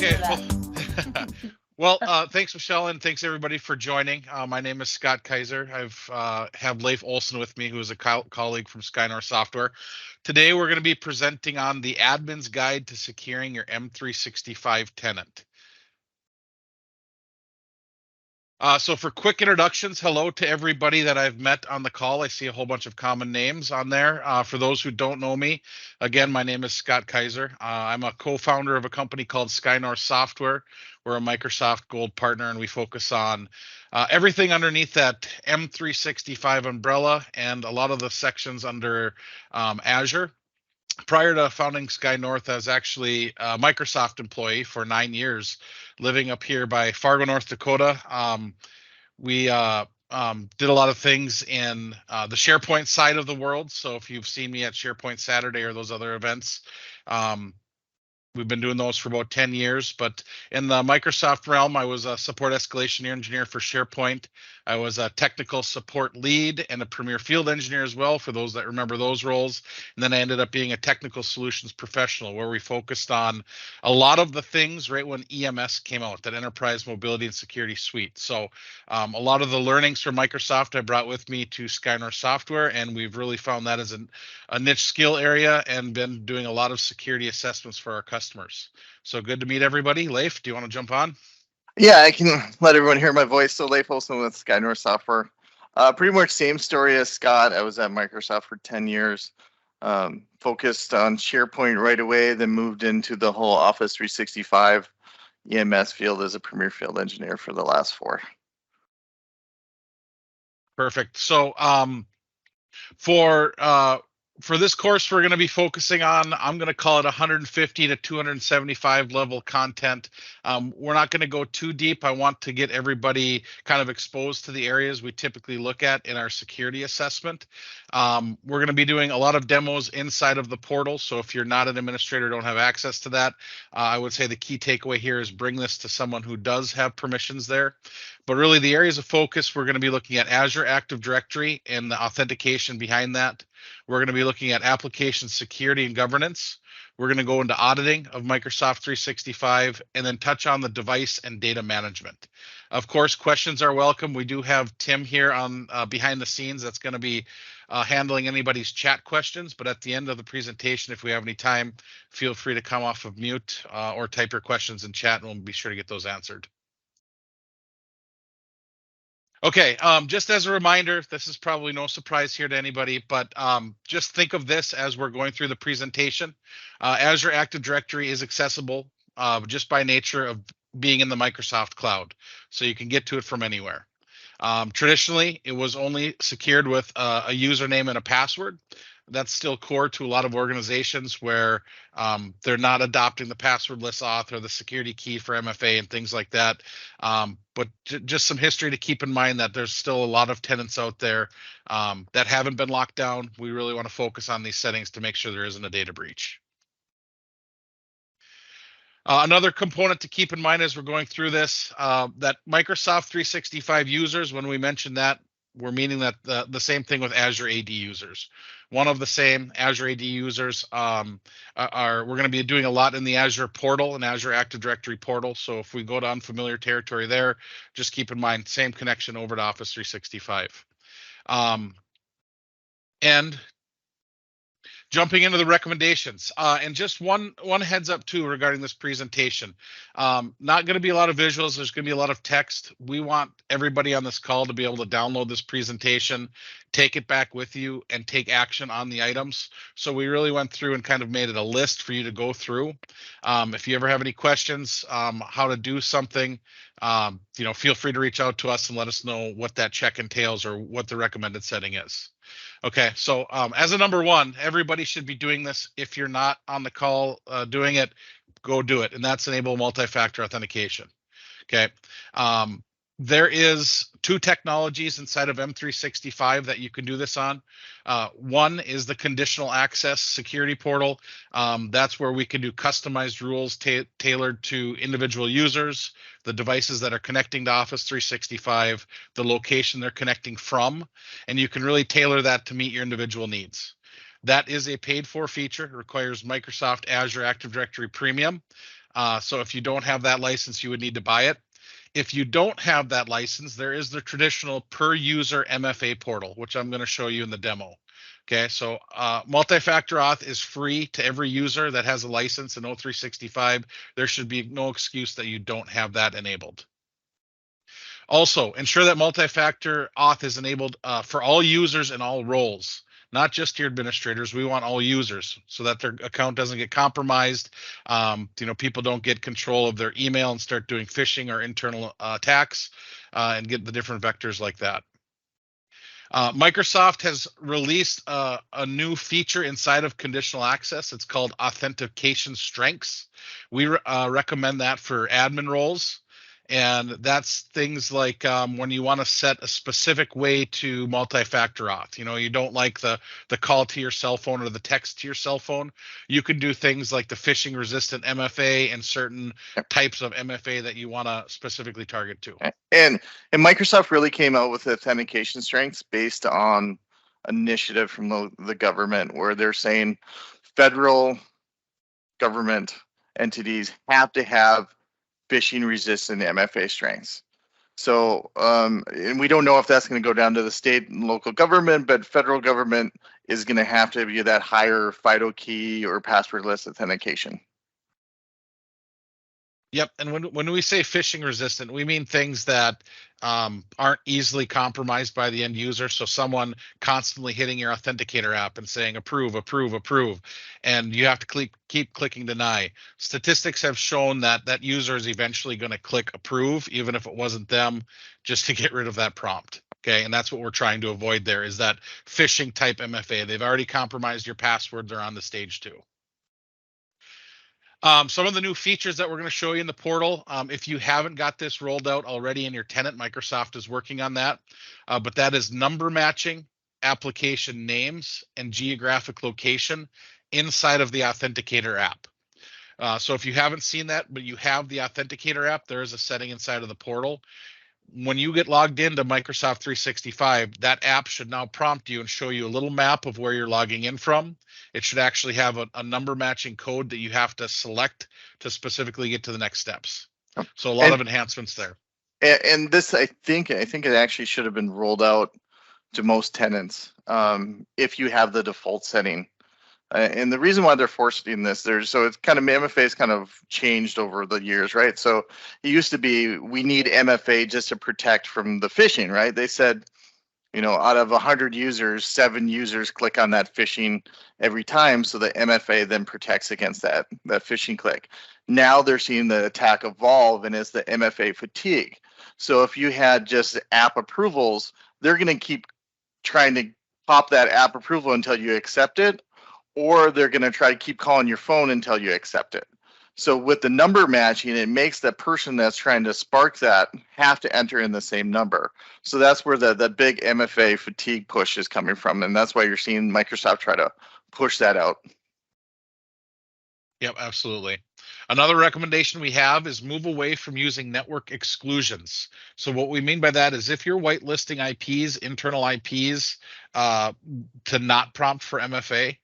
Okay, for well, that. thanks, Michelle, and thanks everybody for joining. My name is Scott Kyser. Have Leif Olson with me, who is a colleague from SkyNorth Software. Today, we're going to be presenting on the Admin's Guide to Securing Your M365 Tenant. So for quick introductions, hello to everybody that I've met on the call. I see a whole bunch of common names on there. For those who don't know me, again, my name is Scott Kyser. I'm a co-founder of a company called SkyNorth Software. We're a Microsoft Gold partner, and we focus on everything underneath that M365 umbrella and a lot of the sections under Azure. Prior to founding SkyNorth, I was actually a Microsoft employee for 9 years, living up here by Fargo, North Dakota. We did a lot of things in the SharePoint side of the world. So if you've seen me at SharePoint Saturday or those other events, we've been doing those for about 10 years. But in the Microsoft realm, I was a support escalation engineer for SharePoint. I was a technical support lead and a premier field engineer as well, for those that remember those roles. And then I ended up being a technical solutions professional, where we focused on a lot of the things right when EMS came out, that Enterprise Mobility and Security Suite. So a lot of the learnings from Microsoft I brought with me to SkyNorth Software, and we've really found that as a niche skill area and been doing a lot of security assessments for our customers. So good to meet everybody. Leif, do you want to jump on? Yeah, I can let everyone hear my voice. So Leif Olson with SkyNorth Software. Pretty much same story as Scott. I was at Microsoft for 10 years, focused on SharePoint right away, then moved into the whole Office 365 EMS field as a premier field engineer for the last 4. Perfect. So for this course, we're going to be focusing on, I'm going to call it 150 to 275 level content. We're not going to go too deep. I want to get everybody kind of exposed to the areas we typically look at in our security assessment. We're going to be doing a lot of demos inside of the portal. So if you're not an administrator, don't have access to that, I would say the key takeaway here is bring this to someone who does have permissions there. But really, the areas of focus, we're going to be looking at Azure Active Directory and the authentication behind that. We're going to be looking at application security and governance. We're going to go into auditing of Microsoft 365 and then touch on the device and data management. Of course, questions are welcome. We do have Tim here on behind the scenes that's going to be handling anybody's chat questions. But at the end of the presentation, if we have any time, feel free to come off of mute or type your questions in chat, and we'll be sure to get those answered. Okay, just as a reminder, this is probably no surprise here to anybody, but just think of this as we're going through the presentation. Azure Active Directory is accessible just by nature of being in the Microsoft cloud, so you can get to it from anywhere. Traditionally, it was only secured with a username and a password. That's still core to a lot of organizations where they're not adopting the passwordless auth or the security key for MFA and things like that. But just some history to keep in mind, that there's still a lot of tenants out there that haven't been locked down. We really want to focus on these settings to make sure there isn't a data breach. Another component to keep in mind as we're going through this, that Microsoft 365 users, when we mention that, we're meaning that the same thing with Azure AD users. One of the same Azure AD users we're going to be doing a lot in the Azure portal and Azure Active Directory portal. So if we go to unfamiliar territory there, just keep in mind, same connection over to Office 365. And jumping into the recommendations, and just one heads up too regarding this presentation. Not going to be a lot of visuals. There's going to be a lot of text. We want everybody on this call to be able to download this presentation, take it back with you, and take action on the items. So we really went through and kind of made it a list for you to go through. If you ever have any questions, how to do something, feel free to reach out to us and let us know what that check entails or what the recommended setting is. Okay, so as a number one, everybody should be doing this. If you're not on the call doing it, go do it, and that's enable multi-factor authentication. Okay, there is 2 technologies inside of M365 that you can do this on. One is the Conditional Access security portal. That's where we can do customized rules tailored to individual users, the devices that are connecting to Office 365, the location they're connecting from, and you can really tailor that to meet your individual needs. That is a paid for feature. It requires Microsoft Azure Active Directory Premium. So if you don't have that license, you would need to buy it. If you don't have that license, there is the traditional per user MFA portal, which I'm going to show you in the demo. Okay, so multi-factor auth is free to every user that has a license in O365. There should be no excuse that you don't have that enabled. Also, ensure that multi-factor auth is enabled for all users and all roles, not just your administrators. We want all users so that their account doesn't get compromised. People don't get control of their email and start doing phishing or internal attacks and get the different vectors like that. Microsoft has released a new feature inside of Conditional Access. It's called Authentication Strengths. We recommend that for admin roles. And that's things like when you want to set a specific way to multi-factor auth. You don't like the call to your cell phone or the text to your cell phone. You can do things like the phishing resistant MFA and certain types of MFA that you want to specifically target to. And Microsoft really came out with authentication strengths based on initiative from the government, where they're saying federal government entities have to have phishing resistant MFA strengths. So, and we don't know if that's going to go down to the state and local government, but federal government is going to have to be that higher FIDO key or passwordless authentication. Yep, and when we say phishing resistant, we mean things that aren't easily compromised by the end user. So someone constantly hitting your authenticator app and saying approve, approve, approve, and you have to keep clicking deny. Statistics have shown that user is eventually going to click approve, even if it wasn't them, just to get rid of that prompt. Okay, and that's what we're trying to avoid there, is that phishing type MFA. They've already compromised your password. They're on the stage 2. Some of the new features that we're going to show you in the portal, if you haven't got this rolled out already in your tenant, Microsoft is working on that, but that is number matching, application names, and geographic location inside of the Authenticator app. So if you haven't seen that, but you have the Authenticator app, there is a setting inside of the portal. When you get logged into Microsoft 365, that app should now prompt you and show you a little map of where you're logging in from. It should actually have a number matching code that you have to select to specifically get to the next steps. So a lot of enhancements there. And this, I think it actually should have been rolled out to most tenants if you have the default setting. And the reason why they're forcing this, so it's kind of MFA's kind of changed over the years, right? So it used to be we need MFA just to protect from the phishing, right? They said, out of 100 users, 7 users click on that phishing every time, so the MFA then protects against that phishing click. Now they're seeing the attack evolve, and it's the MFA fatigue. So if you had just app approvals, they're going to keep trying to pop that app approval until you accept it, or they're going to try to keep calling your phone until you accept it. So with the number matching, it makes the person that's trying to spark that have to enter in the same number. So that's where the big MFA fatigue push is coming from. And that's why you're seeing Microsoft try to push that out. Yep, absolutely. Another recommendation we have is move away from using network exclusions. So what we mean by that is if you're whitelisting IPs, internal IPs, to not prompt for MFA,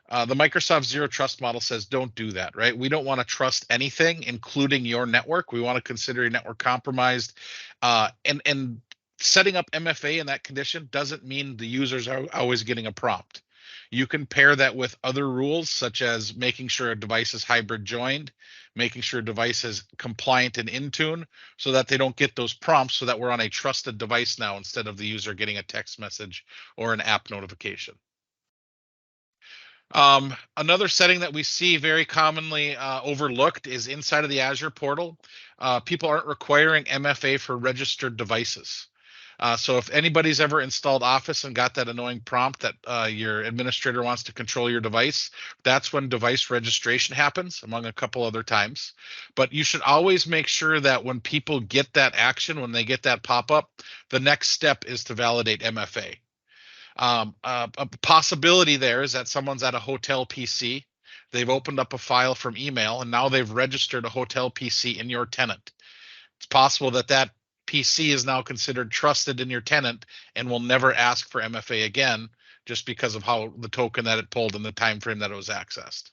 the Microsoft Zero Trust model says don't do that, right? We don't want to trust anything, including your network. We want to consider your network compromised. And setting up MFA in that condition doesn't mean the users are always getting a prompt. You can pair that with other rules, such as making sure a device is hybrid joined, making sure a device is compliant and in tune, so that they don't get those prompts, so that we're on a trusted device now instead of the user getting a text message or an app notification. Another setting that we see very commonly overlooked is inside of the Azure portal. People aren't requiring MFA for registered devices. So if anybody's ever installed Office and got that annoying prompt that your administrator wants to control your device, that's when device registration happens, among a couple other times. But you should always make sure that when people get that action, when they get that pop-up, the next step is to validate MFA. A possibility there is that someone's at a hotel PC, they've opened up a file from email, and now they've registered a hotel PC in your tenant. It's possible that PC is now considered trusted in your tenant and will never ask for MFA again, just because of how the token that it pulled and the time frame that it was accessed.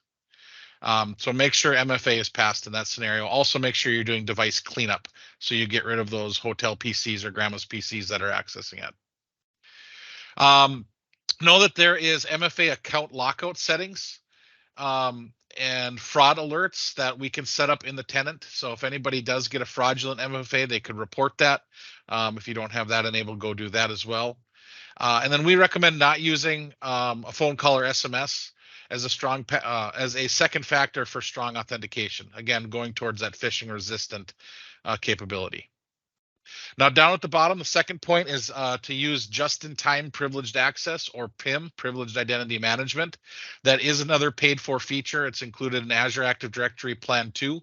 So make sure MFA is passed in that scenario. Also make sure you're doing device cleanup so you get rid of those hotel PCs or grandma's PCs that are accessing it. Know that there is MFA account lockout settings and fraud alerts that we can set up in the tenant. So if anybody does get a fraudulent MFA, they could report that. If you don't have that enabled, go do that as well. And then we recommend not using a phone call or SMS as a second factor for strong authentication. Again, going towards that phishing resistant capability. Now, down at the bottom, the second point is to use just-in-time privileged access, or PIM, privileged identity management. That is another paid-for feature. It's included in Azure Active Directory Plan 2.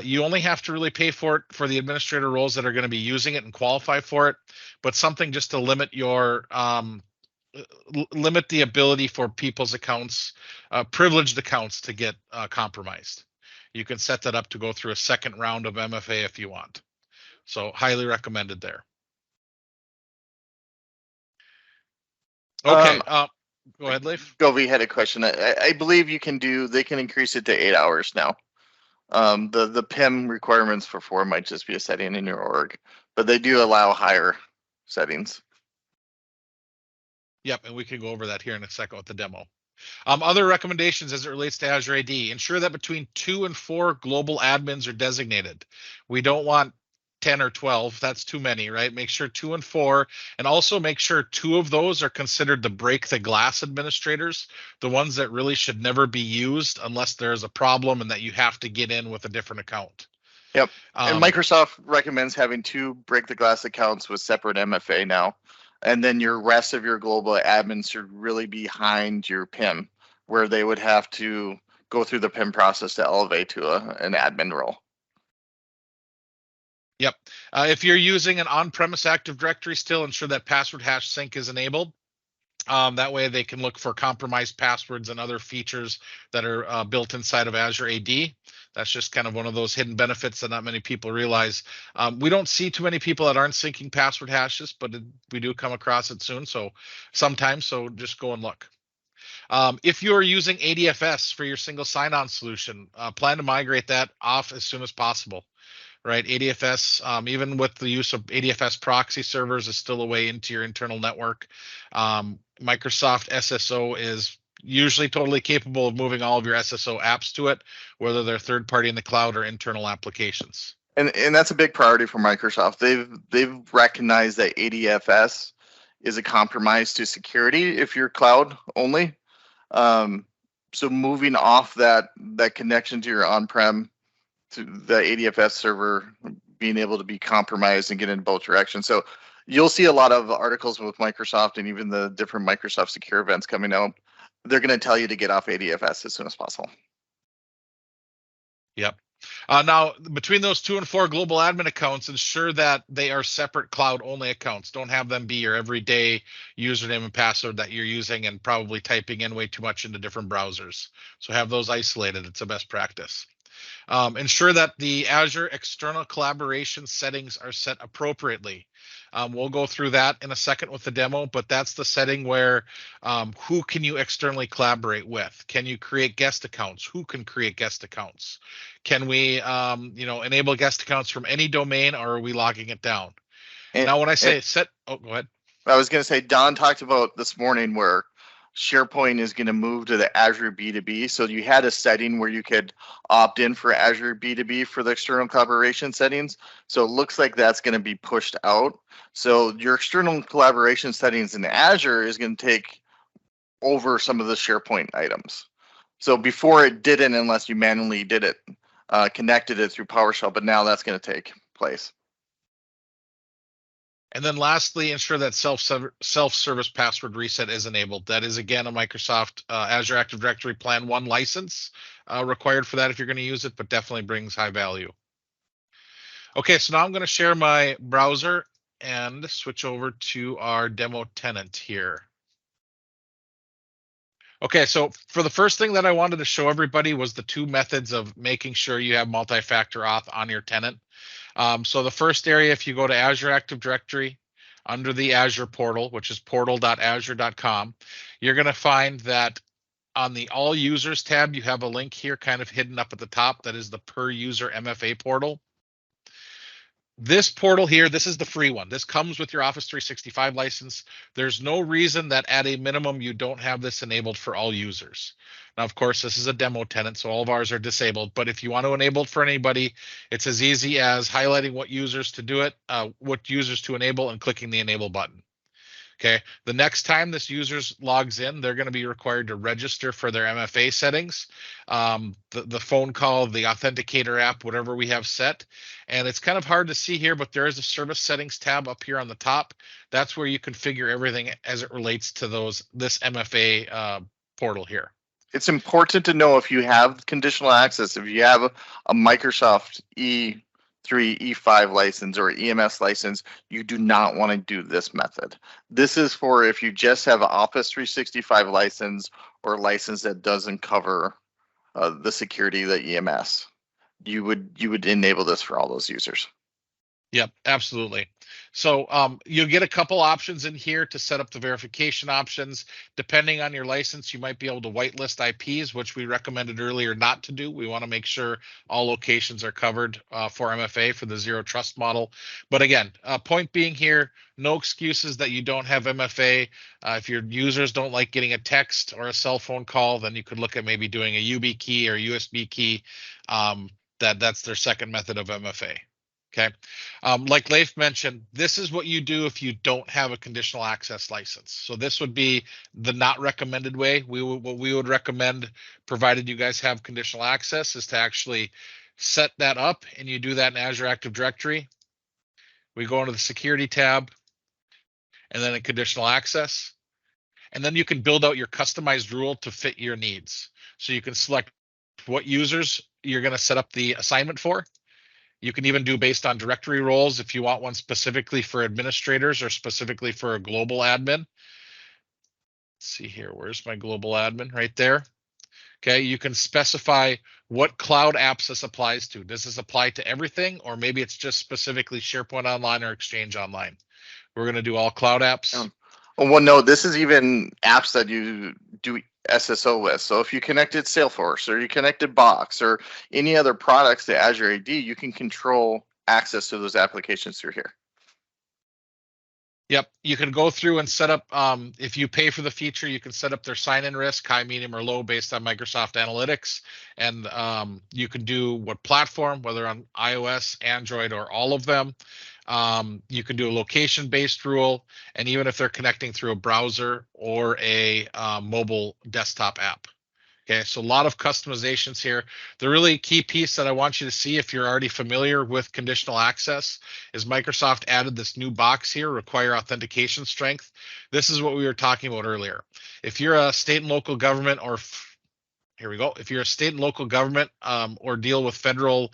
You only have to really pay for it for the administrator roles that are going to be using it and qualify for it, but something just to limit your limit the ability for people's accounts, privileged accounts, to get compromised. You can set that up to go through a second round of MFA if you want. So highly recommended there. Okay, go ahead, Leif. Govey had a question. I believe they can increase it to 8 hours now. The PIM requirements for 4 might just be a setting in your org, but they do allow higher settings. Yep, and we can go over that here in a second with the demo. Other recommendations as it relates to Azure AD: ensure that between 2 and 4 global admins are designated. We don't want 10 or 12. That's too many, right? Make sure 2 and 4, and also make sure 2 of those are considered the break the glass administrators, the ones that really should never be used unless there's a problem and that you have to get in with a different account. Yep. And Microsoft recommends having 2 break the glass accounts with separate MFA now. And then your rest of your global admins should really be behind your PIM, where they would have to go through the PIM process to elevate to an admin role. Yep. If you're using an on-premise Active Directory still, ensure that password hash sync is enabled. That way they can look for compromised passwords and other features that are built inside of Azure AD. That's just kind of one of those hidden benefits that not many people realize. We don't see too many people that aren't syncing password hashes, but we do come across it soon. So sometimes, so just go and look. If you're using ADFS for your single sign-on solution, plan to migrate that off as soon as possible. Right, ADFS, even with the use of ADFS proxy servers, is still a way into your internal network. Microsoft SSO is usually totally capable of moving all of your SSO apps to it, whether they're third party in the cloud or internal applications. And that's a big priority for Microsoft. They've recognized that ADFS is a compromise to security if you're cloud only. So moving off that connection to your on-prem, to the ADFS server, being able to be compromised and get in both directions. So you'll see a lot of articles with Microsoft and even the different Microsoft secure events coming out. They're going to tell you to get off ADFS as soon as possible. Yep. Now, between those 2 and 4 global admin accounts, ensure that they are separate cloud-only accounts. Don't have them be your everyday username and password that you're using and probably typing in way too much into different browsers. So have those isolated. It's a best practice. Ensure that the Azure external collaboration settings are set appropriately. We'll go through that in a second with the demo, but that's the setting where who can you externally collaborate with? Can you create guest accounts? Who can create guest accounts? Can we enable guest accounts from any domain, or are we logging it down? Now, when I say go ahead. I was going to say, Don talked about this morning where SharePoint is going to move to the Azure B2B. So you had a setting where you could opt in for Azure B2B for the external collaboration settings. So it looks like that's going to be pushed out. So your external collaboration settings in Azure is going to take over some of the SharePoint items. So before it didn't, unless you manually did it, connected it through PowerShell, but now that's going to take place. And then lastly, ensure that self-service password reset is enabled. That is, again, a Microsoft Azure Active Directory Plan 1 license required for that if you're going to use it, but definitely brings high value. Okay, so now I'm going to share my browser and switch over to our demo tenant here. Okay, so for the first thing that I wanted to show everybody was the 2 methods of making sure you have multi-factor auth on your tenant. So the first area, if you go to Azure Active Directory under the Azure portal, which is portal.azure.com, you're going to find that On the All Users tab, you have a link here kind of hidden up at the top. That is the Per User MFA portal. This portal here, this is the free one. This comes with your Office 365 license. There's no reason that at a minimum you don't have this enabled for all users. Now, of course, this is a demo tenant, so all of ours are disabled. But if you want to enable it for anybody, it's as easy as highlighting what users to do it, what users to enable, and clicking the enable button. Okay, the next time this user logs in, they're going to be required to register for their MFA settings, the phone call, the authenticator app, whatever we have set. And it's kind of hard to see here, but there is a service settings tab up here on the top. That's where you configure everything as it relates to this MFA portal here. It's important to know if you have conditional access, if you have a Microsoft E3, E5 license or EMS license, you do not want to do this method. This is for if you just have an Office 365 license or a license that doesn't cover the security of the EMS. You would enable this for all those users. Yep, absolutely. So you'll get a couple options in here to set up the verification options. Depending on your license, you might be able to whitelist IPs, which we recommended earlier not to do. We want to make sure all locations are covered for MFA for the zero trust model. But again, point being here, no excuses that you don't have MFA. If your users don't like getting a text or a cell phone call, then you could look at maybe doing a UB key or USB key. That's their second method of MFA. Okay, like Leif mentioned, this is what you do if you don't have a conditional access license. So this would be the not recommended way. What we would recommend, provided you guys have conditional access, is to actually set that up, and you do that in Azure Active Directory. We go into the security tab, and then in conditional access, and then you can build out your customized rule to fit your needs. So you can select what users you're going to set up the assignment for. You can even do based on directory roles if you want one specifically for administrators or specifically for a global admin. Let's see here, where's my global admin? Right there. Okay, you can specify what cloud apps this applies to. Does this apply to everything, or maybe it's just specifically SharePoint Online or Exchange Online? We're going to do all cloud apps. Well, no, this is even apps that you do SSO with. So if you connected Salesforce or you connected Box or any other products to Azure AD, you can control access to those applications through here. Yep, you can go through and set up, if you pay for the feature, you can set up their sign-in risk, high, medium, or low based on Microsoft Analytics. And you can do what platform, whether on iOS, Android, or all of them. You can do a location-based rule, and even if they're connecting through a browser or a mobile desktop app. Okay, so a lot of customizations here. The really key piece that I want you to see, if you're already familiar with conditional access, is Microsoft added this new box here, require authentication strength. This is what we were talking about earlier. If you're a state and local government, or here we go, if you're a state and local government or deal with federal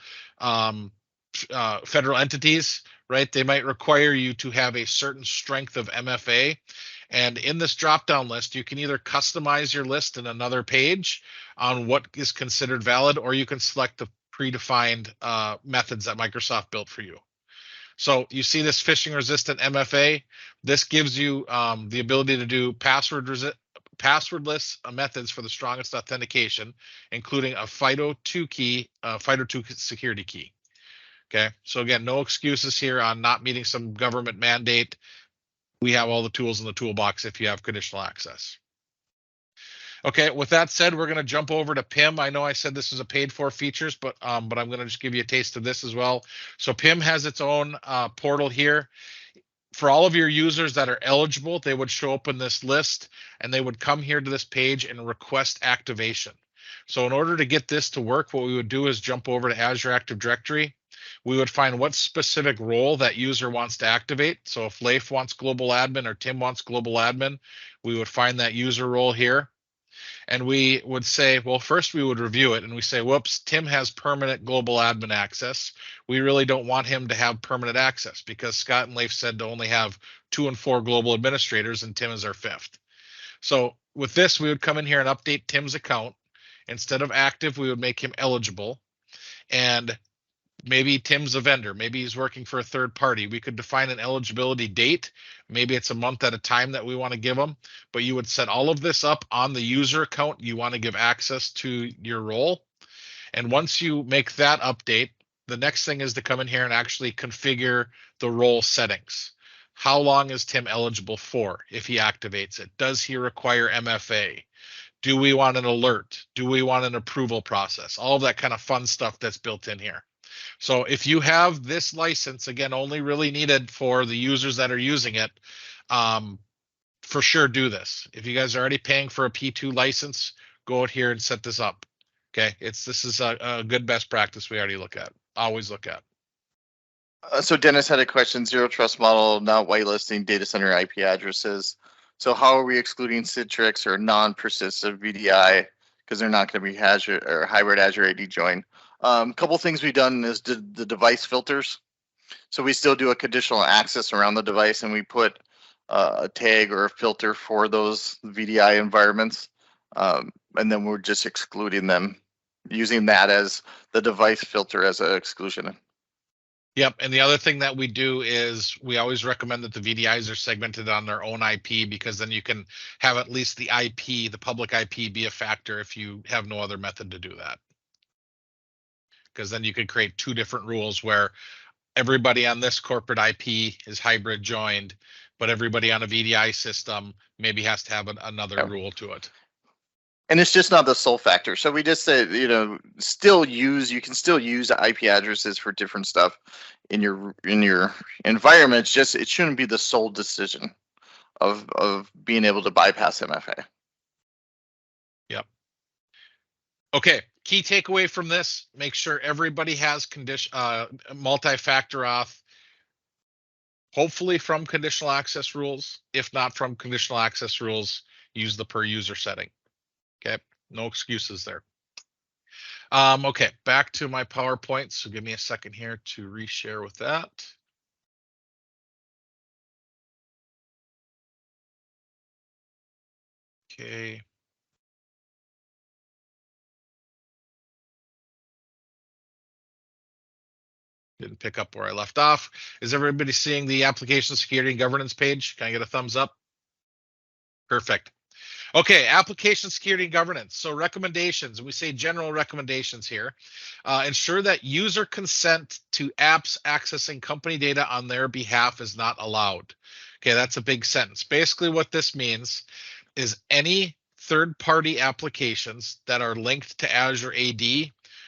entities, right, they might require you to have a certain strength of MFA. And in this drop-down list, you can either customize your list in another page on what is considered valid, or you can select the predefined methods that Microsoft built for you. So you see this phishing-resistant MFA. This gives you the ability to do passwordless methods for the strongest authentication, including a FIDO2 key, FIDO2 security key. Okay, so again, no excuses here on not meeting some government mandate. We have all the tools in the toolbox if you have conditional access. Okay, with that said, we're going to jump over to PIM. I know I said this was a paid for features, but I'm going to just give you a taste of this as well. So PIM has its own portal here. For all of your users that are eligible, they would show up in this list, and they would come here to this page and request activation. So in order to get this to work, what we would do is jump over to Azure Active Directory. We would find what specific role that user wants to activate. So if Leif wants global admin or Tim wants global admin, we would find that user role here. And we would say, well, first we would review it, and we say, whoops, Tim has permanent global admin access. We really don't want him to have permanent access because Scott and Leif said to only have 2 and 4 global administrators, and Tim is our 5th. So with this, we would come in here and update Tim's account. Instead of active, we would make him eligible. And maybe Tim's a vendor, maybe he's working for a third party. We could define an eligibility date. Maybe it's a month at a time that we want to give them, but you would set all of this up on the user account you want to give access to your role. And once you make that update, the next thing is to come in here and actually configure the role settings. How long is Tim eligible for if he activates it? Does he require MFA? Do we want an alert? Do we want an approval process? All of that kind of fun stuff that's built in here. So if you have this license, again, only really needed for the users that are using it, for sure do this. If you guys are already paying for a P2 license, go out here and set this up. Okay, this is a good best practice we already always look at. So Dennis had a question, zero trust model, not whitelisting data center IP addresses. So how are we excluding Citrix or non-persistent VDI because they're not going to be Azure or hybrid Azure AD join? Couple things we've done is the device filters. So we still do a conditional access around the device, and we put a tag or a filter for those VDI environments, and then we're just excluding them, using that as the device filter as an exclusion. Yep, and the other thing that we do is we always recommend that the VDIs are segmented on their own IP, because then you can have at least the IP, the public IP, be a factor if you have no other method to do that. Because then you could create two different rules where everybody on this corporate IP is hybrid joined, but everybody on a VDI system maybe has to have another rule to it. And it's just not the sole factor. So we just say, you can still use IP addresses for different stuff in your environment. It's just, it shouldn't be the sole decision of being able to bypass MFA. Yep. Okay. Key takeaway from this: make sure everybody has multi-factor auth, hopefully from conditional access rules. If not from conditional access rules, use the per user setting. Okay, no excuses there. Okay, back to my PowerPoint. So give me a second here to reshare with that. Okay. Didn't pick up where I left off. Is everybody seeing the application security and governance page? Can I get a thumbs up? Perfect. Okay, application security and governance. So recommendations, we say general recommendations here. Ensure that user consent to apps accessing company data on their behalf is not allowed. Okay, that's a big sentence. Basically what this means is any third-party applications that are linked to Azure AD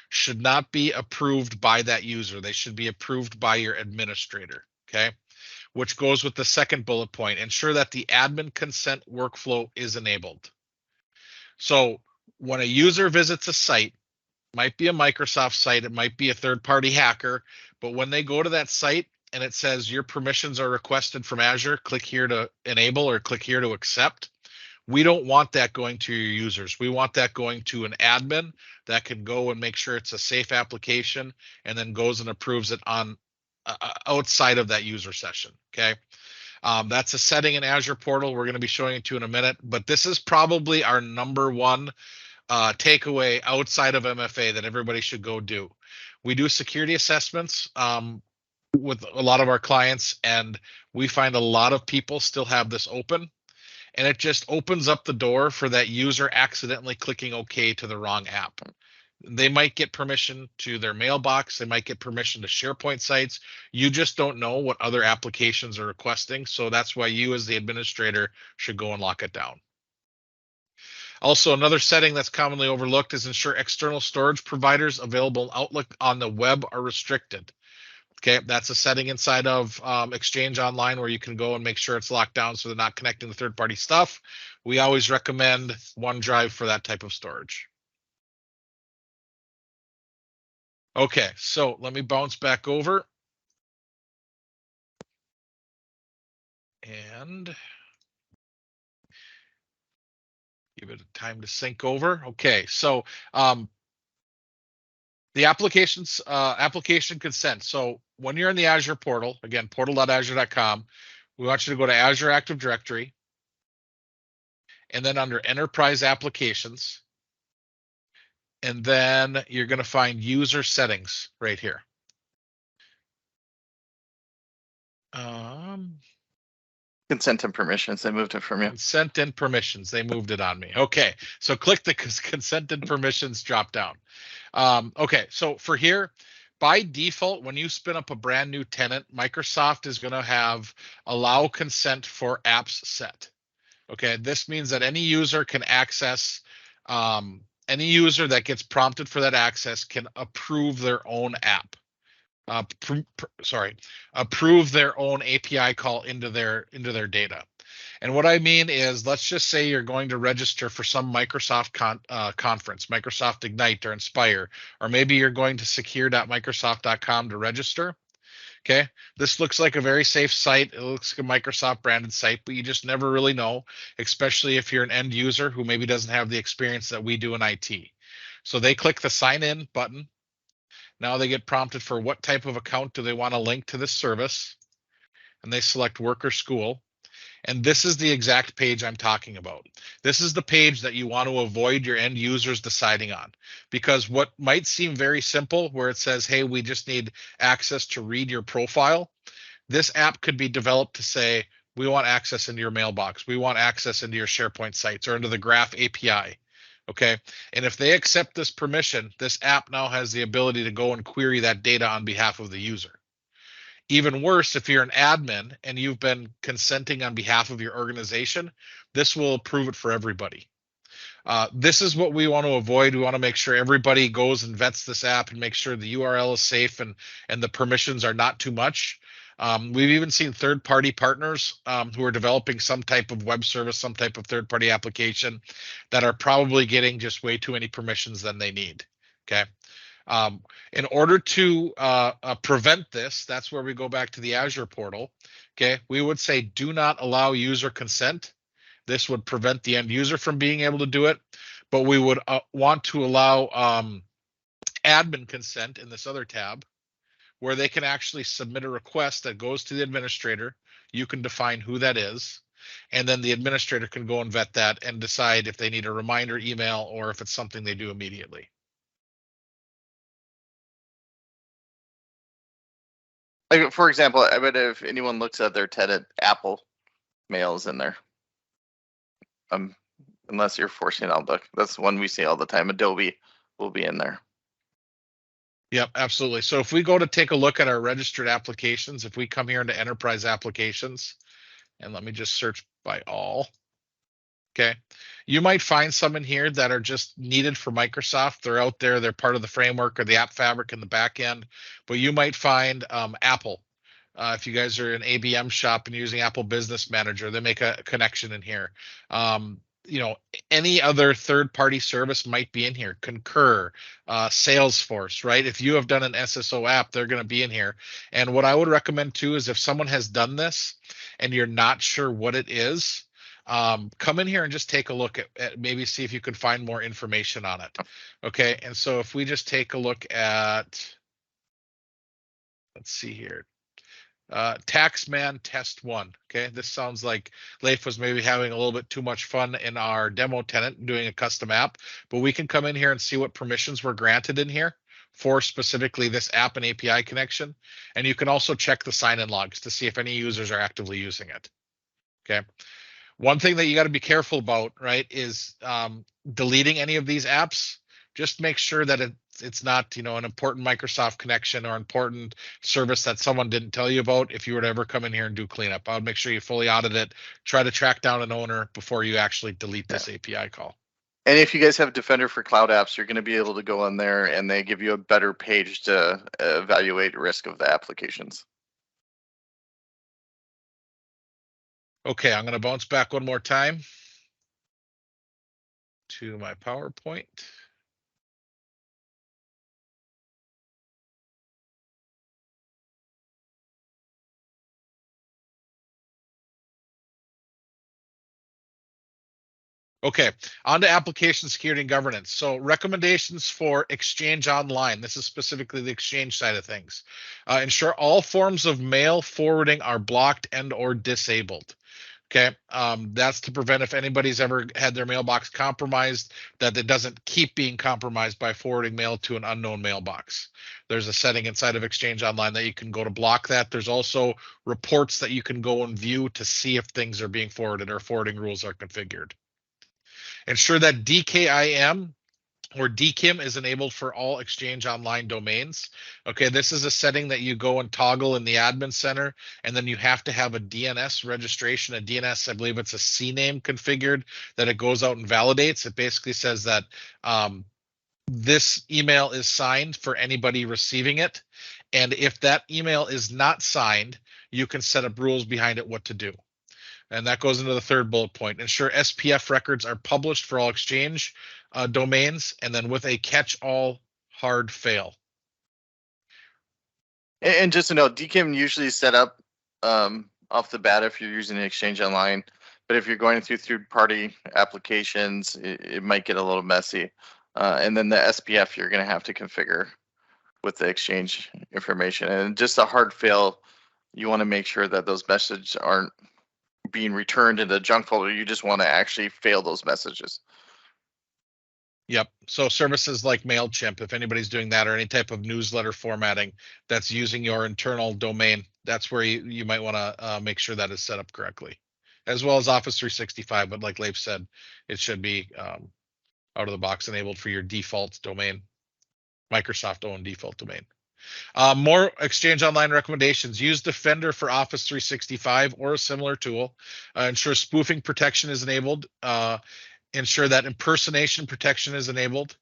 should not be approved by that user. They should be approved by your administrator, okay? Which goes with the second bullet point: ensure that the admin consent workflow is enabled. So when a user visits a site, might be a Microsoft site, it might be a third-party hacker, but when they go to that site and it says your permissions are requested from Azure, click here to enable or click here to accept, we don't want that going to your users. We want that going to an admin that can go and make sure it's a safe application and then goes and approves it on outside of that user session. Okay. That's a setting in Azure portal. We're going to be showing it to you in a minute, but this is probably our number one takeaway outside of MFA that everybody should go do. We do security assessments with a lot of our clients, and we find a lot of people still have this open, and it just opens up the door for that user accidentally clicking OK to the wrong app. They might get permission to their mailbox. They might get permission to SharePoint sites. You just don't know what other applications are requesting. So that's why you as the administrator should go and lock it down. Also, another setting that's commonly overlooked is ensure external storage providers available in Outlook on the web are restricted. Okay, that's a setting inside of Exchange Online where you can go and make sure it's locked down so they're not connecting to third-party stuff. We always recommend OneDrive for that type of storage. Okay, so let me bounce back over and give it time to sync over. Okay, so the application consent. So when you're in the Azure portal, again, portal.azure.com, we want you to go to Azure Active Directory, and then under Enterprise Applications, and then you're going to find User Settings right here. Consent and permissions. They moved it from you. Consent and permissions. They moved it on me. Okay, so click the consent and permissions drop down. Okay, so for here, by default, when you spin up a brand new tenant, Microsoft is going to have allow consent for apps set. Okay, this means that any user can access, any user that gets prompted for that access can approve their own app. Approve their own API call into their data. And what I mean is, let's just say you're going to register for some Microsoft conference, Microsoft Ignite or Inspire, or maybe you're going to secure.microsoft.com to register. Okay, this looks like a very safe site. It looks like a Microsoft branded site, but you just never really know, especially if you're an end user who maybe doesn't have the experience that we do in IT. So they click the sign in button. Now they get prompted for what type of account do they want to link to this service, and they select work or school. And this is the exact page I'm talking about. This is the page that you want to avoid your end users deciding on, because what might seem very simple, where it says, hey, we just need access to read your profile. This app could be developed to say, we want access into your mailbox. We want access into your SharePoint sites or into the Graph API. Okay. And if they accept this permission, this app now has the ability to go and query that data on behalf of the user. Even worse, if you're an admin and you've been consenting on behalf of your organization, this will approve it for everybody. This is what we want to avoid. We want to make sure everybody goes and vets this app and make sure the URL is safe and the permissions are not too much. We've even seen third-party partners who are developing some type of web service, some type of third-party application that are probably getting just way too many permissions than they need. Okay. In order to prevent this, that's where we go back to the Azure portal. Okay, we would say do not allow user consent. This would prevent the end user from being able to do it, but we would want to allow admin consent in this other tab, where they can actually submit a request that goes to the administrator. You can define who that is, and then the administrator can go and vet that and decide if they need a reminder email or if it's something they do immediately. Like, for example, I bet if anyone looks at their tenant, Apple mail is in there. Unless you're forcing Outlook. That's one we see all the time. Adobe will be in there. Yep, absolutely. So if we go to take a look at our registered applications, if we come here into enterprise applications, and let me just search by all. Okay, you might find some in here that are just needed for Microsoft. They're out there, they're part of the framework or the app fabric in the back end, but you might find Apple. If you guys are an ABM shop and using Apple Business Manager, they make a connection in here. You know, any other third-party service might be in here. Concur, Salesforce, right? If you have done an SSO app, they're going to be in here. And what I would recommend too is if someone has done this and you're not sure what it is, come in here and just take a look at maybe see if you could find more information on it. Okay, and so if we just take a look at, let's see here. Taxman test 1. Okay, this sounds like Leif was maybe having a little bit too much fun in our demo tenant doing a custom app, but we can come in here and see what permissions were granted in here for specifically this app and API connection. And you can also check the sign-in logs to see if any users are actively using it. Okay. One thing that you got to be careful about, right, is deleting any of these apps. Just make sure that it's not, you know, an important Microsoft connection or important service that someone didn't tell you about. If you were to ever come in here and do cleanup, I would make sure you fully audit it, try to track down an owner before you actually delete this API call. And if you guys have Defender for Cloud Apps, you're going to be able to go in there and they give you a better page to evaluate risk of the applications. Okay, I'm going to bounce back one more time to my PowerPoint. Okay, on to application security and governance. So recommendations for Exchange Online. This is specifically the Exchange side of things. Ensure all forms of mail forwarding are blocked and or disabled. Okay, that's to prevent if anybody's ever had their mailbox compromised, that it doesn't keep being compromised by forwarding mail to an unknown mailbox. There's a setting inside of Exchange Online that you can go to block that. There's also reports that you can go and view to see if things are being forwarded or forwarding rules are configured. Ensure that DKIM or DKIM is enabled for all Exchange Online domains. Okay, this is a setting that you go and toggle in the admin center, and then you have to have a DNS registration. A DNS, I believe it's a CNAME configured that it goes out and validates. It basically says that this email is signed for anybody receiving it. And if that email is not signed, you can set up rules behind it what to do. And that goes into the third bullet point. Ensure SPF records are published for all Exchange domains, and then with a catch-all hard fail. And just to note, DKIM usually set up off the bat if you're using an Exchange Online, but if you're going through third-party applications, it might get a little messy. And then the SPF you're going to have to configure with the Exchange information. And just a hard fail, you want to make sure that those messages aren't being returned in the junk folder. You just want to actually fail those messages. Yep. So services like MailChimp, if anybody's doing that, or any type of newsletter formatting that's using your internal domain, that's where you might want to make sure that is set up correctly, as well as Office 365. But like Leif said, it should be out of the box enabled for your default domain, Microsoft owned default domain. More Exchange Online recommendations. Use Defender for Office 365 or a similar tool. Ensure spoofing protection is enabled. Ensure that impersonation protection is enabled.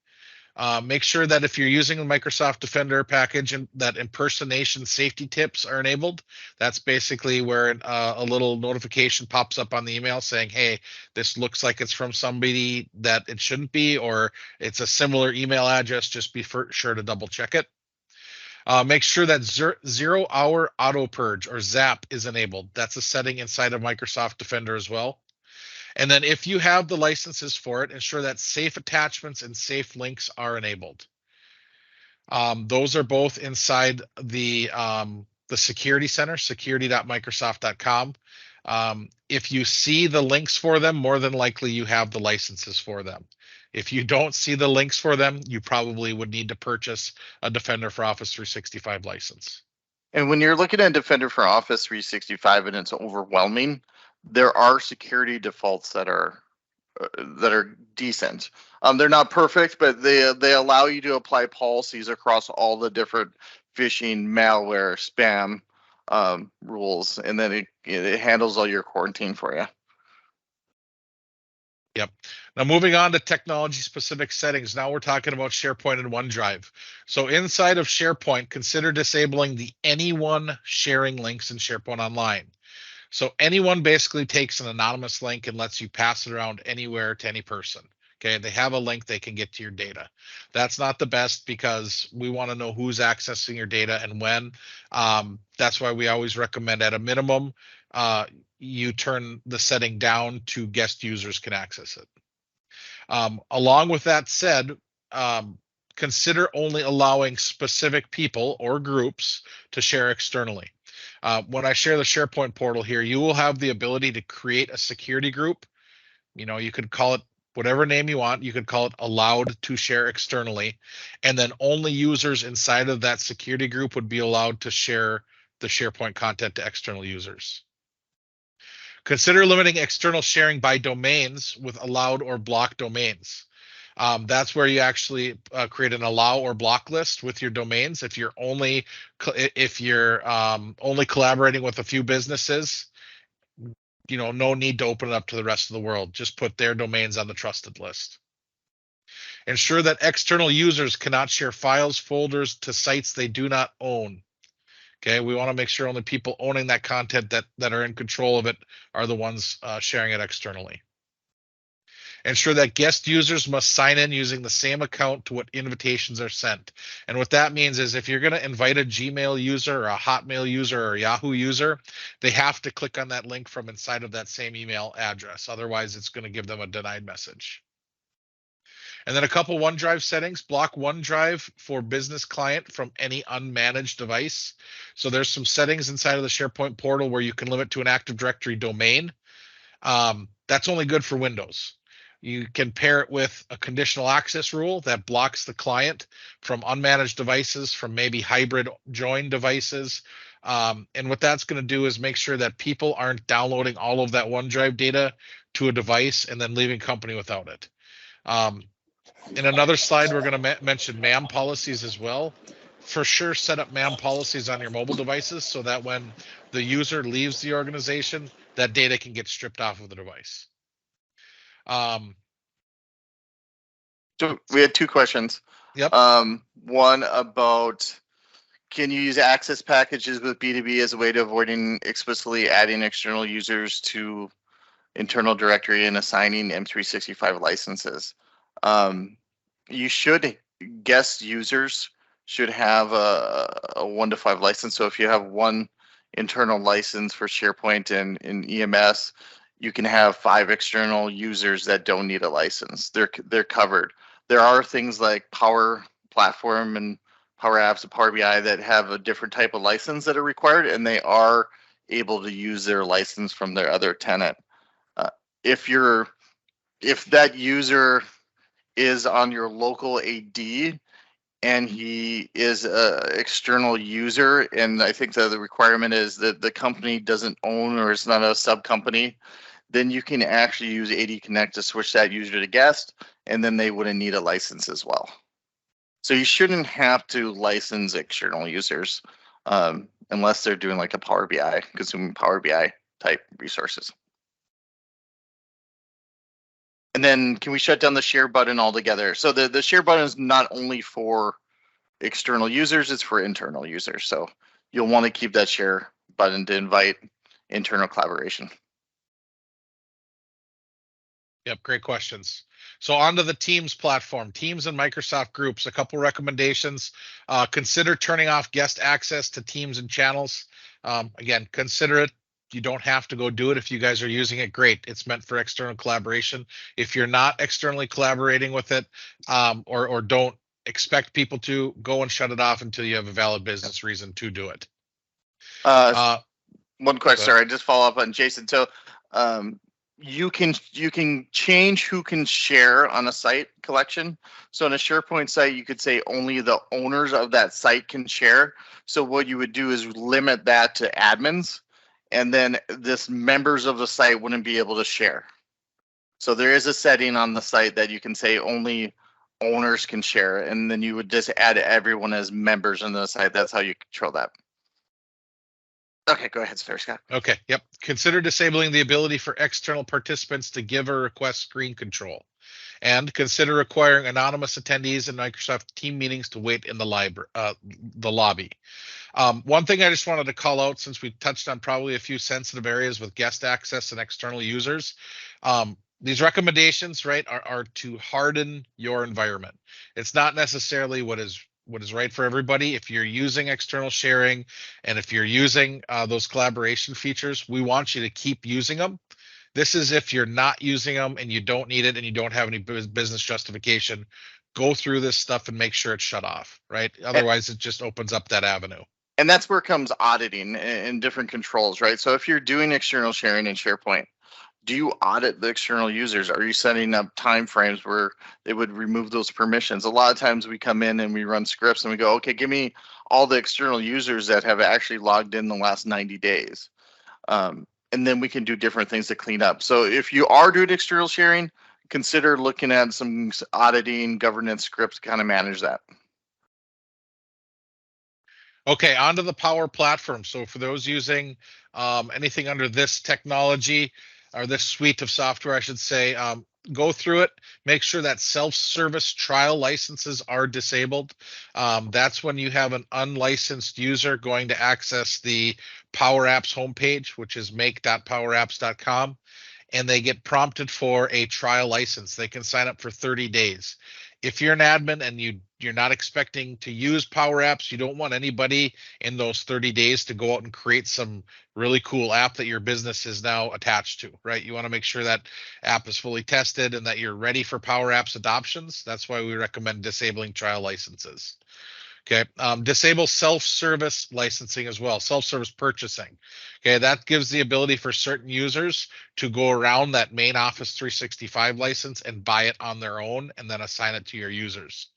Make sure that if you're using the Microsoft Defender package, and that impersonation safety tips are enabled. That's basically where a little notification pops up on the email saying, hey, this looks like it's from somebody that it shouldn't be, or it's a similar email address. Just be sure to double check it. Make sure that 0-hour auto purge or ZAP is enabled. That's a setting inside of Microsoft Defender as well. And then if you have the licenses for it, ensure that safe attachments and safe links are enabled. Those are both inside the security center, security.microsoft.com. If you see the links for them, more than likely you have the licenses for them. If you don't see the links for them, you probably would need to purchase a Defender for Office 365 license. And when you're looking at Defender for Office 365 and it's overwhelming, there are security defaults that are decent. They're not perfect, but they allow you to apply policies across all the different phishing, malware, spam rules, and then it handles all your quarantine for you. Yep. Now moving on to technology specific settings. Now we're talking about SharePoint and OneDrive. So inside of SharePoint, consider disabling the anyone sharing links in SharePoint Online. So anyone basically takes an anonymous link and lets you pass it around anywhere to any person. Okay, they have a link, they can get to your data. That's not the best because we want to know who's accessing your data and when. That's why we always recommend at a minimum, you turn the setting down to guest users can access it. Along with that said, consider only allowing specific people or groups to share externally. When I share the SharePoint portal here, you will have the ability to create a security group. You know, you could call it whatever name you want. You could call it allowed to share externally, and then only users inside of that security group would be allowed to share the SharePoint content to external users. Consider limiting external sharing by domains with allowed or blocked domains. That's where you actually create an allow or block list with your domains. If you're only collaborating with a few businesses, you know, no need to open it up to the rest of the world. Just put their domains on the trusted list. Ensure that external users cannot share files, folders to sites they do not own. Okay, we want to make sure only people owning that content that are in control of it are the ones sharing it externally. Ensure that guest users must sign in using the same account to what invitations are sent. And what that means is if you're going to invite a Gmail user or a Hotmail user or a Yahoo user, they have to click on that link from inside of that same email address. Otherwise, it's going to give them a denied message. And then a couple OneDrive settings. Block OneDrive for business client from any unmanaged device. So there's some settings inside of the SharePoint portal where you can limit to an Active Directory domain. That's only good for Windows. You can pair it with a conditional access rule that blocks the client from unmanaged devices, from maybe hybrid join devices. And what that's going to do is make sure that people aren't downloading all of that OneDrive data to a device and then leaving company without it. In another slide, we're going to mention MAM policies as well. For sure, set up MAM policies on your mobile devices so that when the user leaves the organization, that data can get stripped off of the device. So we had two questions. Yep. One about, can you use access packages with B2B as a way to avoiding explicitly adding external users to internal directory and assigning M365 licenses? You should, guest users should have a 1 to 5 license. So if you have one internal license for SharePoint and in EMS, you can have 5 external users that don't need a license. They're covered. There are things like Power Platform and Power Apps and Power BI that have a different type of license that are required, and they are able to use their license from their other tenant. If that user is on your local AD and he is an external user, and I think the requirement is that the company doesn't own or it's not a sub company, then you can actually use AD Connect to switch that user to guest, and then they wouldn't need a license as well. So you shouldn't have to license external users unless they're doing like a Power BI, consuming Power BI type resources. And then can we shut down the share button altogether? So the share button is not only for external users, it's for internal users. So you'll want to keep that share button to invite internal collaboration. Yep, great questions. So onto the Teams platform, Teams and Microsoft Groups, a couple recommendations. Consider turning off guest access to Teams and channels. Again, consider it. You don't have to go do it. If you guys are using it, great. It's meant for external collaboration. If you're not externally collaborating with it, or don't expect people to, go and shut it off until you have a valid business reason to do it. One question, sorry, I just follow up on Jason. So you can change who can share on a site collection. So in a SharePoint site, you could say only the owners of that site can share. So what you would do is limit that to admins, and then this members of the site wouldn't be able to share. So there is a setting on the site that you can say only owners can share, and then you would just add everyone as members on the site. That's how you control that. Okay, go ahead, Sir Scott. Okay, yep. Consider disabling the ability for external participants to give or request screen control. And consider requiring anonymous attendees in Microsoft Team meetings to wait in the lobby. One thing I just wanted to call out, since we touched on probably a few sensitive areas with guest access and external users, these recommendations, right, are to harden your environment. It's not necessarily what is right for everybody. If you're using external sharing and if you're using those collaboration features, we want you to keep using them. This is if you're not using them and you don't need it and you don't have any business justification. Go through this stuff and make sure it's shut off, right? Otherwise, it just opens up that avenue. And that's where comes auditing and different controls, right? So if you're doing external sharing in SharePoint, do you audit the external users? Are you setting up timeframes where they would remove those permissions? A lot of times we come in and we run scripts and we go, okay, give me all the external users that have actually logged in the last 90 days. And then we can do different things to clean up. So if you are doing external sharing, consider looking at some auditing governance scripts to kind of manage that. Okay, onto the Power Platform. So for those using anything under this technology, or this suite of software, I should say, go through it, make sure that self-service trial licenses are disabled. That's when you have an unlicensed user going to access the Power Apps homepage, which is make.powerapps.com, and they get prompted for a trial license. They can sign up for 30 days. If you're an admin and you're not expecting to use Power Apps, you don't want anybody in those 30 days to go out and create some really cool app that your business is now attached to, right? You want to make sure that app is fully tested and that you're ready for Power Apps adoptions. That's why we recommend disabling trial licenses. Okay, disable self-service licensing as well, self-service purchasing. Okay, that gives the ability for certain users to go around that main Office 365 license and buy it on their own and then assign it to your users.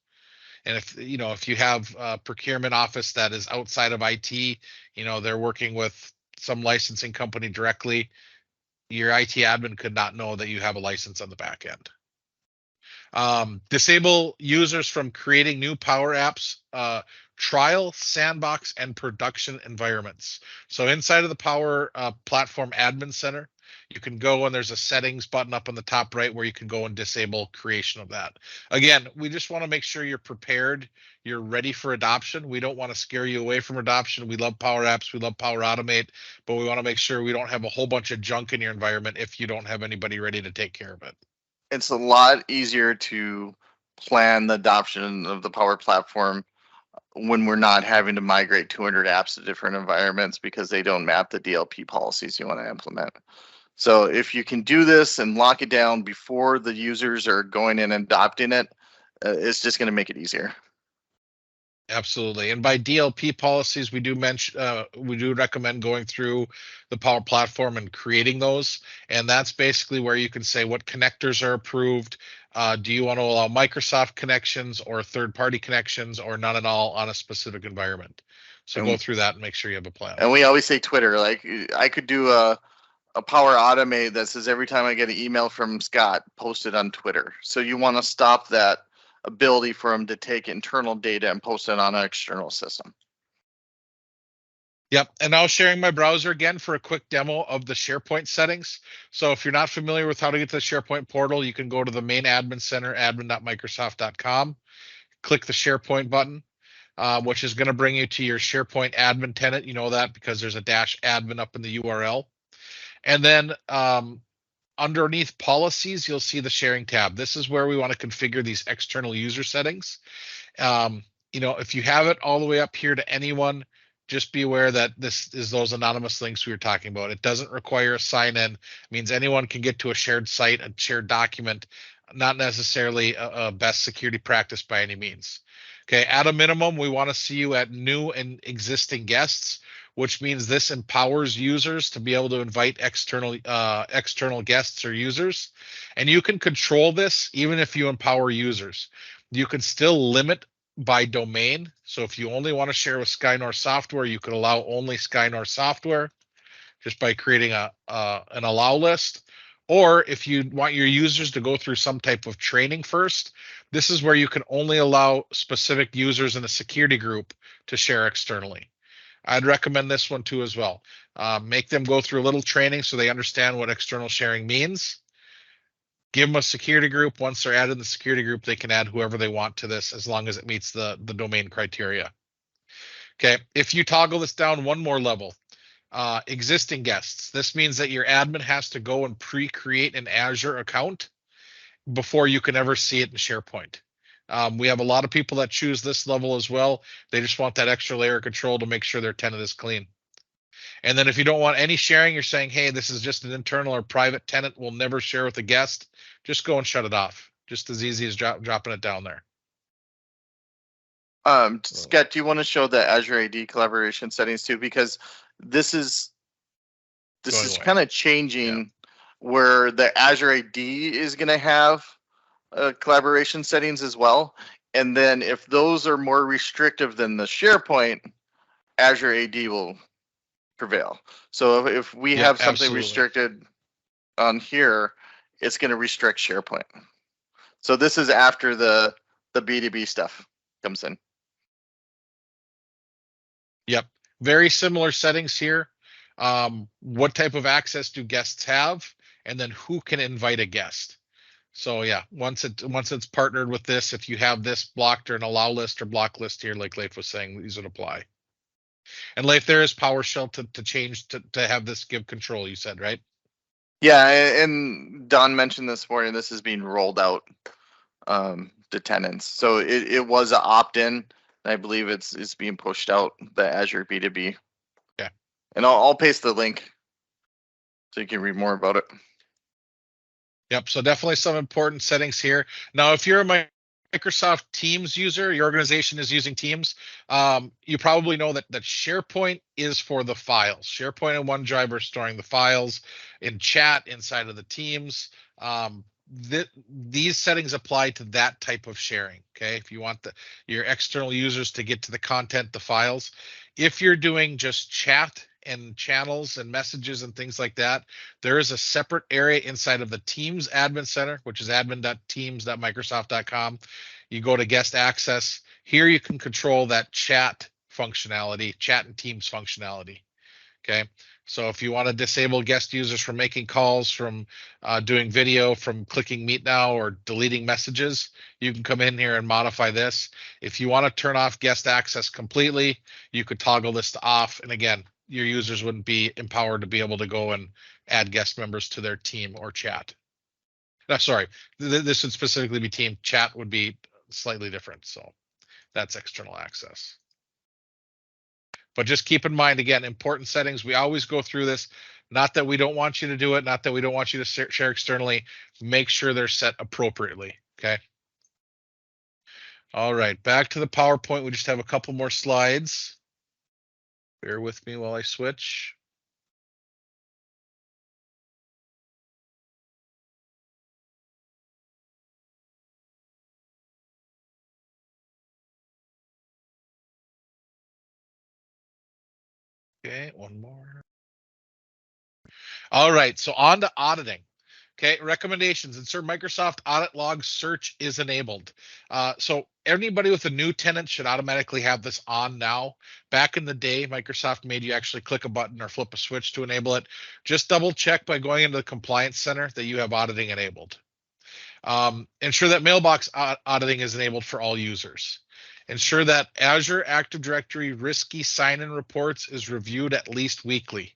And if you have a procurement office that is outside of IT, they're working with some licensing company directly, your IT admin could not know that you have a license on the back end. Disable users from creating new Power Apps, trial, sandbox, and production environments. So inside of the Power Platform Admin Center, you can go and there's a settings button up on the top right where you can go and disable creation of that. Again, we just want to make sure you're prepared, you're ready for adoption. We don't want to scare you away from adoption. We love Power Apps, we love Power Automate, but we want to make sure we don't have a whole bunch of junk in your environment if you don't have anybody ready to take care of it. It's a lot easier to plan the adoption of the Power Platform when we're not having to migrate 200 apps to different environments because they don't map the DLP policies you want to implement. So if you can do this and lock it down before the users are going in and adopting it, it's just going to make it easier. Absolutely. And by DLP policies, we do recommend going through the Power Platform and creating those. And that's basically where you can say what connectors are approved. Do you want to allow Microsoft connections or third-party connections or none at all on a specific environment? So go through that and make sure you have a plan. And we always say Twitter, like I could do a Power Automate that says every time I get an email from Scott, post it on Twitter. So you want to stop that ability for them to take internal data and post it on an external system. Yep, and now sharing my browser again for a quick demo of the SharePoint settings. So if you're not familiar with how to get to the SharePoint portal, you can go to the main admin center, admin.microsoft.com, click the SharePoint button, which is going to bring you to your SharePoint admin tenant. You know that because there's a -admin up in the URL. And then underneath policies, you'll see the sharing tab. This is where we want to configure these external user settings. If you have it all the way up here to anyone, just be aware that this is those anonymous links we were talking about. It doesn't require a sign-in. It means anyone can get to a shared site, a shared document, not necessarily a best security practice by any means. Okay, at a minimum, we want to see you at new and existing guests, which means this empowers users to be able to invite external guests or users. And you can control this even if you empower users. You can still limit by domain. So if you only want to share with SkyNorth Software, you could allow only SkyNorth Software just by creating an allow list. Or if you want your users to go through some type of training first, this is where you can only allow specific users in a security group to share externally. I'd recommend this one too as well. Make them go through a little training so they understand what external sharing means. Give them a security group. Once they're added in the security group, they can add whoever they want to this as long as it meets the domain criteria. Okay, if you toggle this down one more level, existing guests. This means that your admin has to go and pre-create an Azure account before you can ever see it in SharePoint. We have a lot of people that choose this level as well. They just want that extra layer of control to make sure their tenant is clean. And then if you don't want any sharing, you're saying, hey, this is just an internal or private tenant, we'll never share with a guest, just go and shut it off. Just as easy as dropping it down there. Scott, do you want to show the Azure AD collaboration settings too? Because this is kind of changing where the Azure AD is going to have collaboration settings as well. And then if those are more restrictive than the SharePoint, Azure AD will prevail. So if we have something restricted on here, it's going to restrict SharePoint. So this is after the B2B stuff comes in. Yep. Very similar settings here. What type of access do guests have? And then who can invite a guest? So yeah, once it's partnered with this, if you have this blocked or an allow list or block list here, like Leif was saying, these would apply. And Leif, there is PowerShell to change to have this give control, you said, right? Yeah, and Don mentioned this morning, this is being rolled out to tenants. So it was an opt-in. I believe it's being pushed out, the Azure B2B. Yeah. And I'll paste the link so you can read more about it. Yep. So definitely some important settings here. Now, if you're a Microsoft Teams user, your organization is using Teams, you probably know that SharePoint is for the files. SharePoint and OneDrive are storing the files in chat inside of the Teams. These settings apply to that type of sharing. Okay, if you want your external users to get to the content, the files. If you're doing just chat and channels and messages and things like that, there is a separate area inside of the Teams Admin Center, which is admin.teams.microsoft.com. You go to guest access. Here you can control that chat functionality, chat and Teams functionality. Okay, so if you want to disable guest users from making calls, from doing video, from clicking Meet Now or deleting messages, you can come in here and modify this. If you want to turn off guest access completely, you could toggle this to off. And again, your users wouldn't be empowered to be able to go and add guest members to their team or chat. No, sorry, this would specifically be team. Chat would be slightly different. So that's external access. But just keep in mind, again, important settings. We always go through this. Not that we don't want you to do it. Not that we don't want you to share externally. Make sure they're set appropriately. Okay. All right. Back to the PowerPoint. We just have a couple more slides. Bear with me while I switch. Okay, one more. All right, so on to auditing. Okay, recommendations. Insert Microsoft Audit Log Search is enabled. So anybody with a new tenant should automatically have this on now. Back in the day, Microsoft made you actually click a button or flip a switch to enable it. Just double check by going into the Compliance Center that you have auditing enabled. Ensure that mailbox auditing is enabled for all users. Ensure that Azure Active Directory risky sign-in reports is reviewed at least weekly.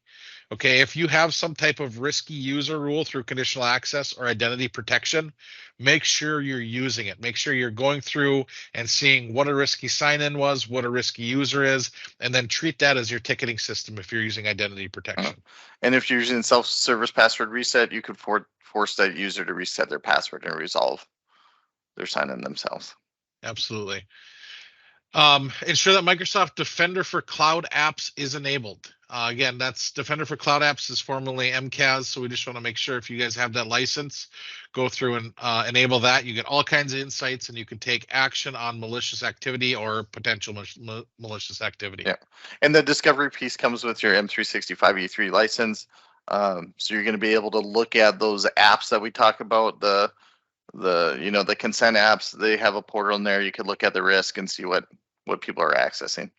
Okay, if you have some type of risky user rule through conditional access or identity protection, make sure you're using it. Make sure you're going through and seeing what a risky sign-in was, what a risky user is, and then treat that as your ticketing system if you're using identity protection. And if you're using self-service password reset, you could force that user to reset their password and resolve their sign-in themselves. Absolutely. Ensure that Microsoft Defender for Cloud Apps is enabled. Again, that's Defender for Cloud Apps is formerly MCAS, so we just want to make sure if you guys have that license, go through and enable that. You get all kinds of insights, and you can take action on malicious activity or potential malicious activity. Yeah, and the discovery piece comes with your M365 E3 license, so you're going to be able to look at those apps that we talk about, the consent apps. They have a portal in there. You could look at the risk and see what people are accessing.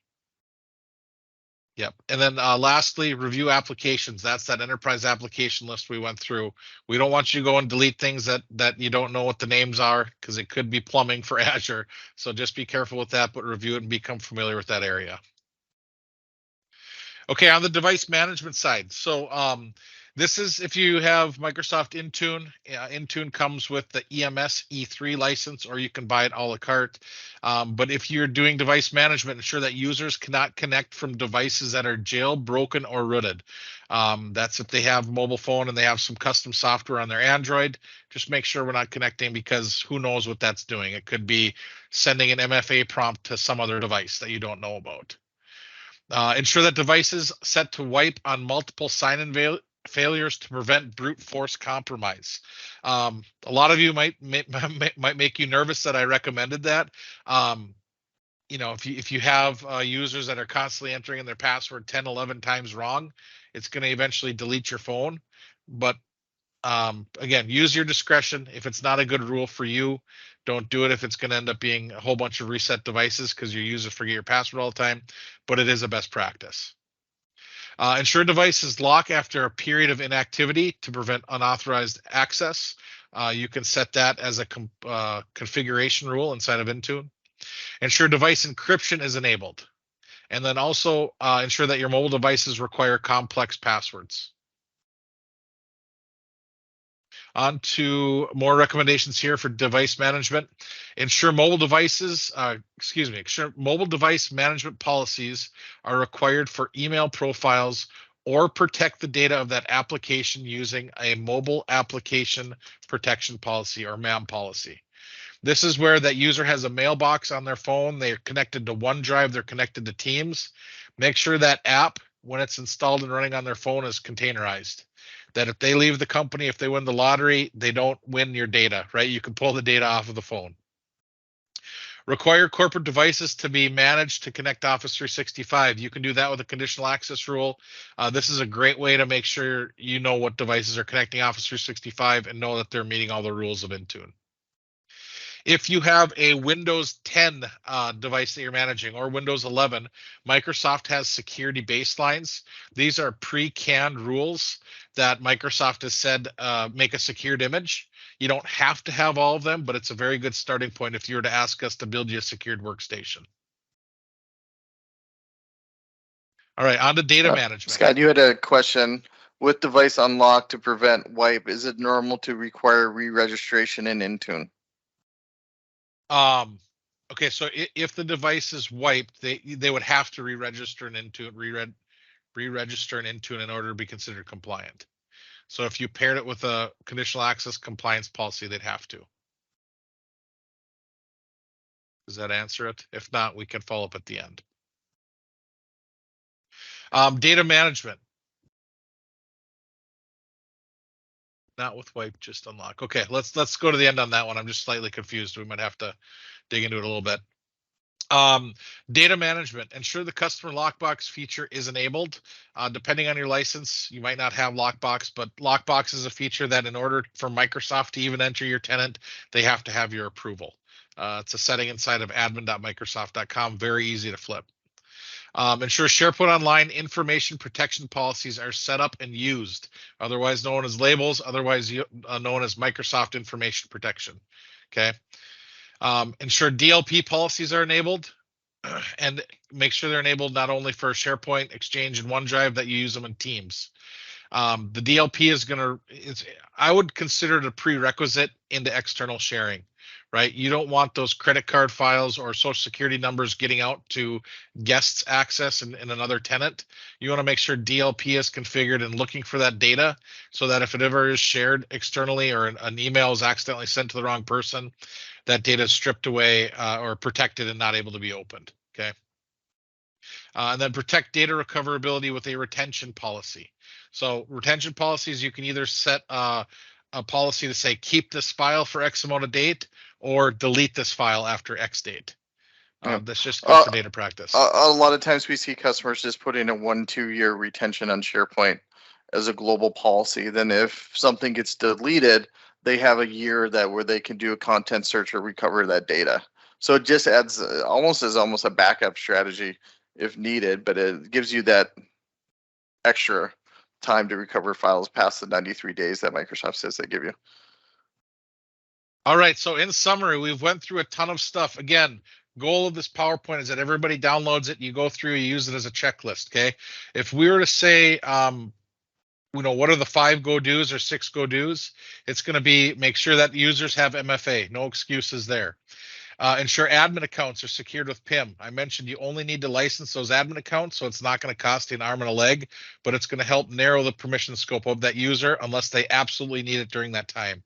Yep. And then lastly, review applications. That's that enterprise application list we went through. We don't want you to go and delete things that you don't know what the names are, because it could be plumbing for Azure. So just be careful with that, but review it and become familiar with that area. Okay, on the device management side. So this is if you have Microsoft Intune. Intune comes with the EMS E3 license, or you can buy it a la carte. But if you're doing device management, ensure that users cannot connect from devices that are jailbroken or rooted. That's if they have mobile phone and they have some custom software on their Android. Just make sure we're not connecting, because who knows what that's doing. It could be sending an MFA prompt to some other device that you don't know about. Ensure that devices set to wipe on multiple sign-in failures to prevent brute force compromise. A lot of you might make you nervous that I recommended that. If you have users that are constantly entering in their password 10, 11 times wrong, it's going to eventually delete your phone. But again, use your discretion. If it's not a good rule for you, don't do it if it's going to end up being a whole bunch of reset devices because your users forget your password all the time, but it is a best practice. Ensure devices lock after a period of inactivity to prevent unauthorized access. You can set that as a configuration rule inside of Intune. Ensure device encryption is enabled. And then also ensure that your mobile devices require complex passwords. On to more recommendations here for device management. Ensure mobile device management policies are required for email profiles, or protect the data of that application using a mobile application protection policy, or MAM policy. This is where that user has a mailbox on their phone. They're connected to OneDrive. They're connected to Teams. Make sure that app, when it's installed and running on their phone, is containerized. That if they leave the company, if they win the lottery, they don't win your data, right? You can pull the data off of the phone. Require corporate devices to be managed to connect Office 365. You can do that with a conditional access rule. This is a great way to make sure you know what devices are connecting Office 365 and know that they're meeting all the rules of Intune. If you have a Windows 10 device that you're managing or Windows 11, Microsoft has security baselines. These are pre-canned rules that Microsoft has said make a secured image. You don't have to have all of them, but it's a very good starting point if you were to ask us to build you a secured workstation. All right, on to data management. Scott, you had a question. With device unlocked to prevent wipe, is it normal to require re-registration in Intune? Okay, so if the device is wiped, they would have to re-register in Intune, re-register in Intune in order to be considered compliant. So if you paired it with a conditional access compliance policy, they'd have to. Does that answer it? If not, we can follow up at the end. Data management. Not with wipe, just unlock. Okay, let's go to the end on that one. I'm just slightly confused. We might have to dig into it a little bit. Data management. Ensure the customer lockbox feature is enabled. Depending on your license, you might not have lockbox, but lockbox is a feature that in order for Microsoft to even enter your tenant, they have to have your approval. It's a setting inside of admin.microsoft.com. Very easy to flip. Ensure SharePoint Online information protection policies are set up and used, otherwise known as labels, otherwise known as Microsoft Information Protection. Okay. Ensure DLP policies are enabled and make sure they're enabled not only for SharePoint, Exchange, and OneDrive, that you use them in Teams. The DLP is I would consider it a prerequisite into external sharing, right? You don't want those credit card files or social security numbers getting out to guests access in another tenant. You want to make sure DLP is configured and looking for that data so that if it ever is shared externally or an email is accidentally sent to the wrong person, that data is stripped away or protected and not able to be opened. Okay. And then protect data recoverability with a retention policy. So retention policies, you can either set a policy to say keep this file for X amount of date or delete this file after X date. That's just good for data practice. A lot of times we see customers just put in a 1-2 year retention on SharePoint as a global policy. Then if something gets deleted, they have a year where they can do a content search or recover that data. So it just adds almost a backup strategy if needed, but it gives you that extra time to recover files past the 93 days that Microsoft says they give you. All right, so in summary, we've went through a ton of stuff. Again, goal of this PowerPoint is that everybody downloads it, you go through, you use it as a checklist, okay? If we were to say, what are the 5 go-dos or 6 go-dos? It's going to be make sure that users have MFA, no excuses there. Ensure admin accounts are secured with PIM. I mentioned you only need to license those admin accounts, so it's not going to cost you an arm and a leg, but it's going to help narrow the permission scope of that user unless they absolutely need it during that time.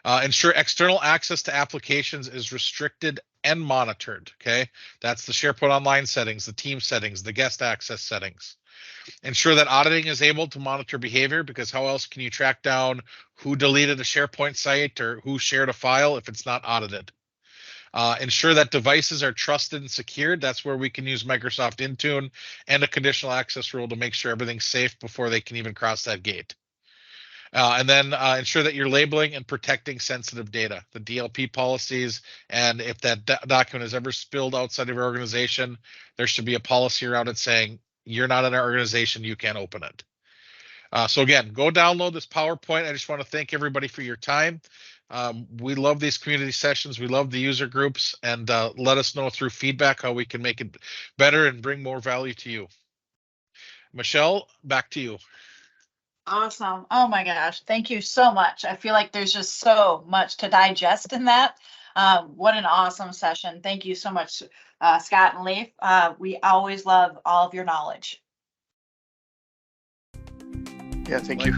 Ensure external access to applications is restricted and monitored. Okay, that's the SharePoint Online settings, the team settings, the guest access settings. Ensure that auditing is able to monitor behavior, because how else can you track down who deleted a SharePoint site or who shared a file if it's not audited? Ensure that devices are trusted and secured. That's where we can use Microsoft Intune and a conditional access rule to make sure everything's safe before they can even cross that gate. And then ensure that you're labeling and protecting sensitive data, the DLP policies, and if that document is ever spilled outside of your organization, there should be a policy around it saying, you're not in our organization, you can't open it. So again, go download this PowerPoint. I just want to thank everybody for your time. We love these community sessions. We love the user groups, and let us know through feedback how we can make it better and bring more value to you. Michelle, back to you. Awesome. Oh my gosh. Thank you so much. I feel like there's just so much to digest in that. What an awesome session. Thank you so much, Scott and Leif. We always love all of your knowledge. Yeah, thank you.